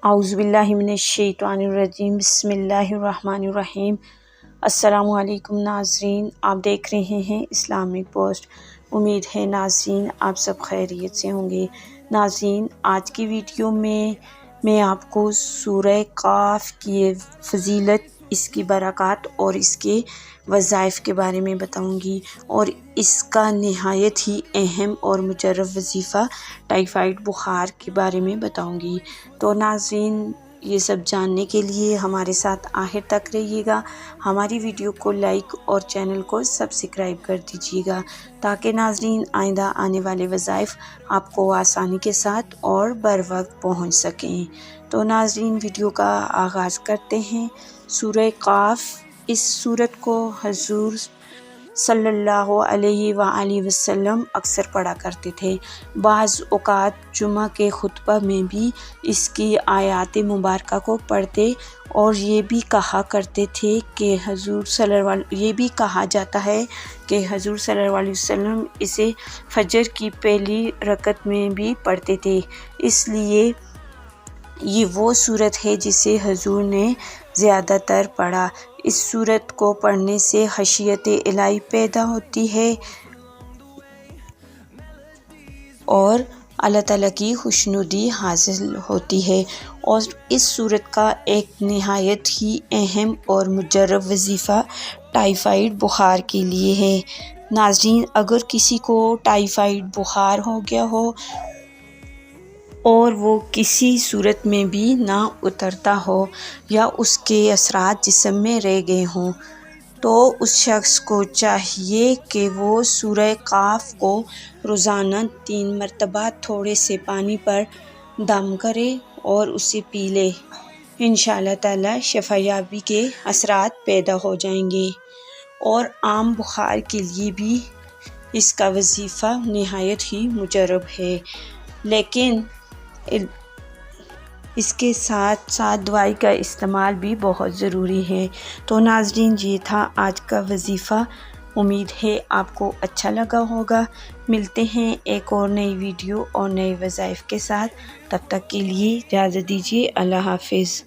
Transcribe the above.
اعوذ باللہ من الشیطان الرجیم، بسم اللہ الرحمن الرحیم۔ السلام علیکم ناظرین، آپ دیکھ رہے ہیں اسلامک پوسٹ۔ امید ہے ناظرین آپ سب خیریت سے ہوں گے۔ ناظرین آج کی ویڈیو میں آپ کو سورہ قاف کی فضیلت، اس کی برکات اور اس کے وظائف کے بارے میں بتاؤں گی، اور اس کا نہایت ہی اہم اور مجرب وظیفہ ٹائیفائڈ بخار کے بارے میں بتاؤں گی۔ تو ناظرین یہ سب جاننے کے لیے ہمارے ساتھ آخر تک رہیے گا۔ ہماری ویڈیو کو لائک اور چینل کو سبسکرائب کر دیجیے گا، تاکہ ناظرین آئندہ آنے والے وظائف آپ کو آسانی کے ساتھ اور بر وقت پہنچ سکیں۔ تو ناظرین ویڈیو کا آغاز کرتے ہیں۔ سورہ قاف، اس سورت کو حضور صلی اللہ علیہ وآلہ وسلم اکثر پڑھا کرتے تھے۔ بعض اوقات جمعہ کے خطبہ میں بھی اس کی آیات مبارکہ کو پڑھتے، اور یہ بھی کہا کرتے تھے کہ یہ بھی کہا جاتا ہے کہ حضور صلی اللہ علیہ وسلم اسے فجر کی پہلی رکعت میں بھی پڑھتے تھے۔ اس لیے یہ وہ سورت ہے جسے حضور نے زیادہ تر پڑھا۔ اس سورت کو پڑھنے سے خشیت الہی پیدا ہوتی ہے اور اللہ تعالیٰ کی خوشنودی حاصل ہوتی ہے، اور اس سورت کا ایک نہایت ہی اہم اور مجرب وظیفہ ٹائیفائڈ بخار کے لیے ہے۔ ناظرین اگر کسی کو ٹائیفائڈ بخار ہو گیا ہو اور وہ کسی صورت میں بھی نہ اترتا ہو، یا اس کے اثرات جسم میں رہ گئے ہوں، تو اس شخص کو چاہیے کہ وہ سورہ قاف کو روزانہ 3 مرتبہ تھوڑے سے پانی پر دم کرے اور اسے پی لے۔ انشاءاللہ تعالی شفا یابی کے اثرات پیدا ہو جائیں گے۔ اور عام بخار کے لیے بھی اس کا وظیفہ نہایت ہی مجرب ہے، لیکن اس کے ساتھ ساتھ دوائی کا استعمال بھی بہت ضروری ہے۔ تو ناظرین یہ تھا آج کا وظیفہ، امید ہے آپ کو اچھا لگا ہوگا۔ ملتے ہیں ایک اور نئی ویڈیو اور نئے وظائف کے ساتھ، تب تک کے لیے اجازت دیجیے۔ اللہ حافظ۔